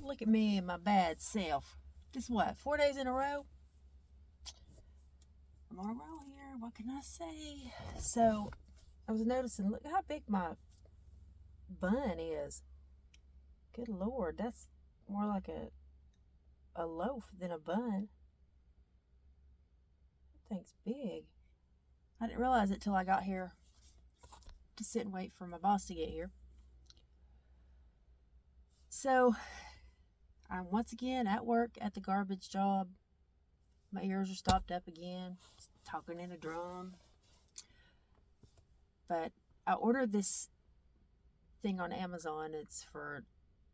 Look at me and my bad self. This what, 4 days in a row? I'm on a roll here. What can I say? So, I was noticing, look how big my bun is. Good Lord, that's more like a loaf than a bun. That thing's big. I didn't realize it till I got here to sit and wait for my boss to get here. So, I'm once again at work at the garbage job. My ears are stopped up again, talking in a drum. But I ordered this thing on Amazon. It's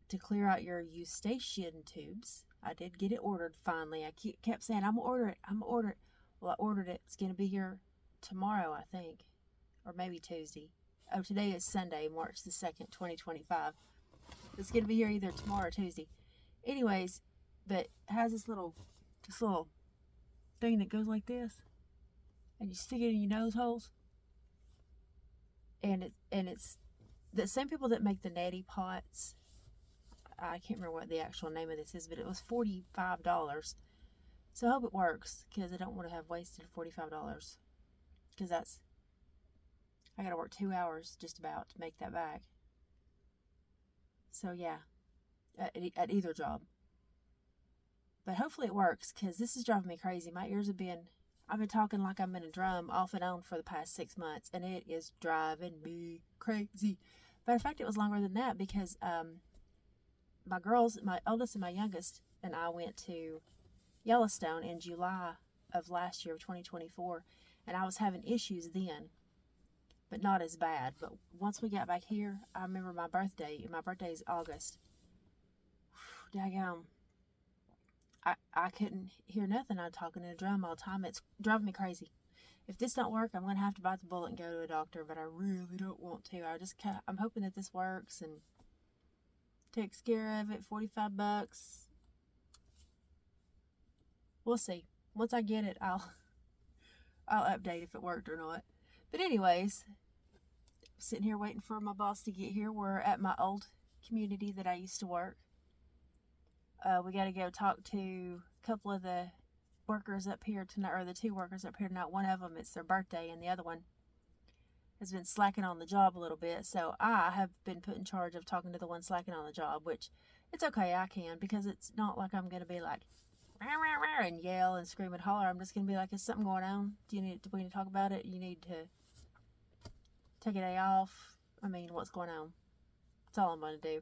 to clear out your eustachian tubes. I did get it ordered finally. I kept saying, I'm going to order it. Well, I ordered it. It's going to be here tomorrow, I think. Or maybe Tuesday. Oh, today is Sunday, March the 2nd, 2025. It's going to be here either tomorrow or Tuesday. Anyways, but it has this little thing that goes like this. And you stick it in your nose holes. And it's the same people that make the neti pots. I can't remember what the actual name of this is, but it was $45. So I hope it works, because I don't want to have wasted $45. Because I got to work 2 hours just about to make that back. So yeah, at either job. But hopefully it works, because this is driving me crazy. My ears I've been talking like I'm in a drum off and on for the past 6 months, and it is driving me crazy. Matter of fact, it was longer than that, because my girls, my oldest and my youngest, and I went to Yellowstone in July of last year, 2024, and I was having issues then, but not as bad. But once we got back here, I remember my birthday. My birthday is August. Daggone. I couldn't hear nothing. I'm talking in a drum all the time. It's driving me crazy. If this don't work, I'm going to have to bite the bullet and go to a doctor, but I really don't want to. I'm hoping that this works and takes care of it. $45. We'll see. Once I get it, I'll update if it worked or not. But anyways, sitting here waiting for my boss to get here. We're at my old community that I used to work. We got to go talk to a couple of the workers up here tonight, or the 2 workers up here tonight. One of them, it's their birthday, and the other one has been slacking on the job a little bit. So I have been put in charge of talking to the one slacking on the job, which it's okay, I can, because it's not like I'm going to be like, rah, rah, rah, and yell and scream and holler. I'm just going to be like, is something going on? Do we need to talk about it? You need to take a day off? I mean, what's going on? That's all I'm going to do.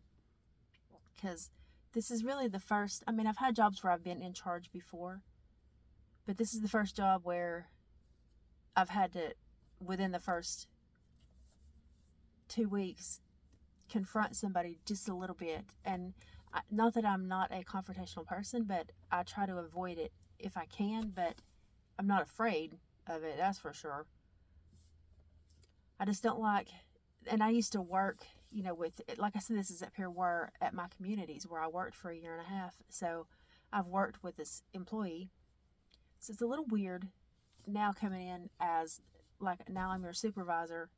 Because this is really the first, I've had jobs where I've been in charge before, but this is the first job where I've had to, within the first 2 weeks, confront somebody just a little bit. And not that I'm not a confrontational person, but I try to avoid it if I can, but I'm not afraid of it, that's for sure. I just don't like, and I used to work, with, like I said, this is up here where, at my communities where I worked for a year and a half. So I've worked with this employee. So it's a little weird now coming in as, like, now I'm your supervisor,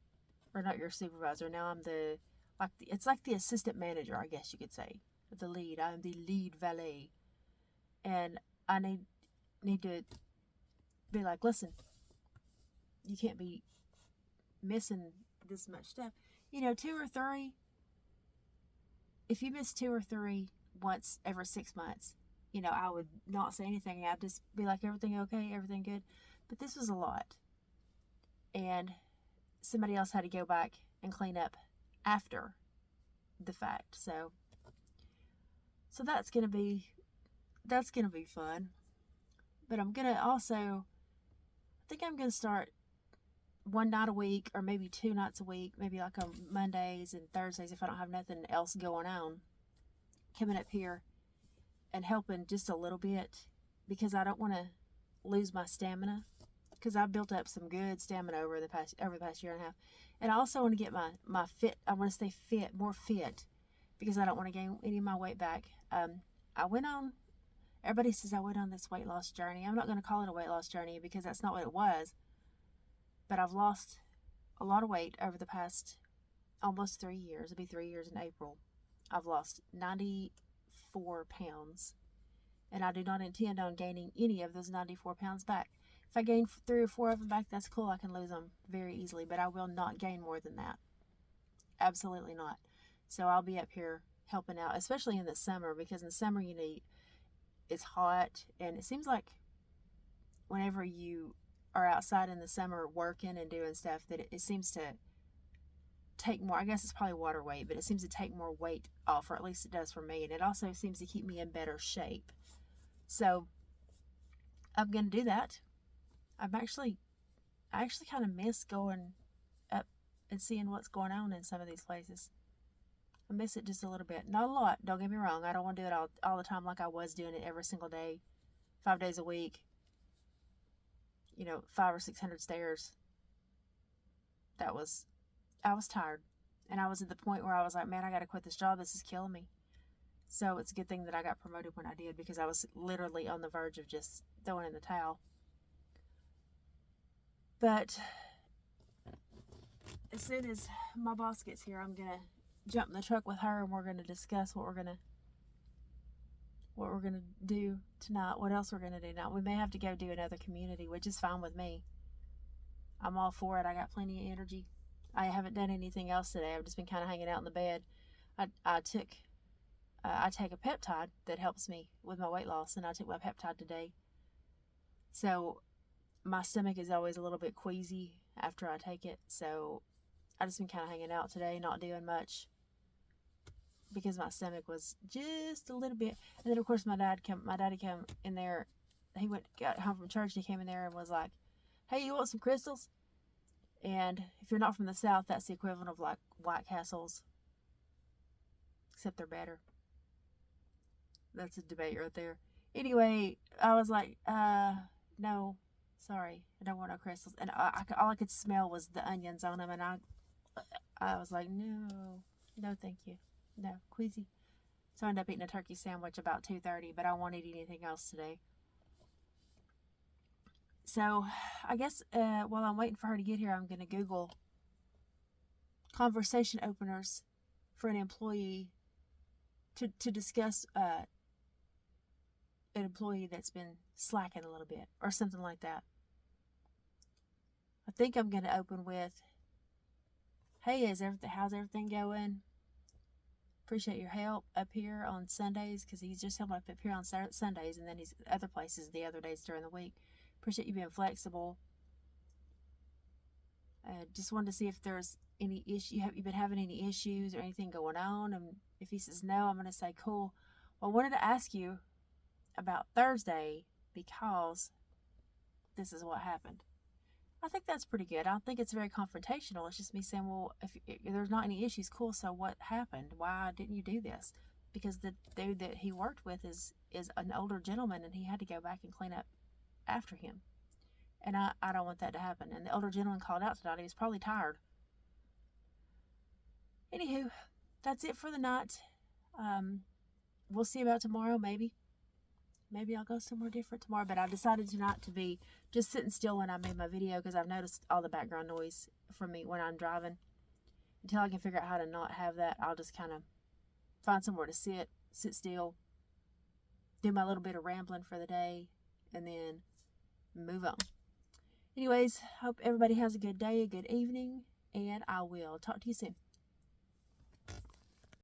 or not your supervisor. Now I'm it's like the assistant manager, I guess you could say. The lead. I'm the lead valet. And I need to be like, listen, you can't be missing this much stuff. 2 or 3. If you miss 2 or 3 once every 6 months, I would not say anything. I'd just be like, everything okay? Everything good? But this was a lot. And somebody else had to go back and clean up after the fact. So that's going to be fun. But I'm going to also, I think I'm going to start one night a week, or maybe 2 nights a week, maybe like on Mondays and Thursdays if I don't have nothing else going on, coming up here and helping just a little bit, because I don't want to lose my stamina, because I've built up some good stamina over the past year and a half. And I also want to get my fit. I want to stay fit, more fit, because I don't want to gain any of my weight back. Everybody says I went on this weight loss journey. I'm not going to call it a weight loss journey, because that's not what it was. But I've lost a lot of weight over the past almost 3 years. It'll be 3 years in April. I've lost 95 94 pounds. And I do not intend on gaining any of those 94 pounds back. If I gain 3 or 4 of them back, that's cool. I can lose them very easily, but I will not gain more than that. Absolutely not. So I'll be up here helping out, especially in the summer, because in the summer, it's hot, and it seems like whenever you are outside in the summer working and doing stuff, that it seems to take more, I guess it's probably water weight, but it seems to take more weight off, or at least it does for me, and it also seems to keep me in better shape. So I'm going to do that. I actually kind of miss going up and seeing what's going on in some of these places. I miss it just a little bit. Not a lot, don't get me wrong. I don't want to do it all the time like I was doing it every single day, 5 days a week, 500 or 600 stairs. I was tired. And I was at the point where I was like, man, I got to quit this job. This is killing me. So it's a good thing that I got promoted when I did, because I was literally on the verge of just throwing in the towel. But as soon as my boss gets here, I'm going to jump in the truck with her, and we're going to discuss what we're going to do tonight, what else we're going to do now. We may have to go do another community, which is fine with me. I'm all for it. I got plenty of energy. I haven't done anything else today. I've just been kind of hanging out in the bed. I take a peptide that helps me with my weight loss, and I took my peptide today. So my stomach is always a little bit queasy after I take it. So I just been kind of hanging out today, not doing much, because my stomach was just a little bit. And then of course my daddy came in there. He got home from church, and he came in there and was like, hey, you want some crystals? And if you're not from the South, that's the equivalent of like White Castles, except they're better. That's a debate right there. Anyway, I was like, no, sorry, I don't want no crystals. And all I could smell was the onions on them, and I was like, no, thank you, no, queasy. So I ended up eating a turkey sandwich about 2:30, but I won't eat anything else today. So I guess while I'm waiting for her to get here, I'm going to Google conversation openers for an employee to discuss an employee that's been slacking a little bit or something like that. I think I'm going to open with, hey, how's everything going? Appreciate your help up here on Sundays, because he's just helping up here on Sundays, and then he's other places the other days during the week. Appreciate you being flexible. Just wanted to see if there's any issue. Have you been having any issues or anything going on? And if he says no, I'm going to say, cool. Well, I wanted to ask you about Thursday, because this is what happened. I think that's pretty good. I don't think it's very confrontational. It's just me saying, well, if there's not any issues, cool. So what happened? Why didn't you do this? Because the dude that he worked with is an older gentleman, and he had to go back and clean up after him. And I don't want that to happen. And the older gentleman called out tonight. He was probably tired. Anywho, that's it for the night. We'll see about tomorrow, maybe. Maybe I'll go somewhere different tomorrow. But I decided tonight to be just sitting still when I made my video, because I've noticed all the background noise from me when I'm driving. Until I can figure out how to not have that, I'll just kind of find somewhere to sit still, do my little bit of rambling for the day, and then move on. Anyways, hope everybody has a good day, a good evening, and I will talk to you soon.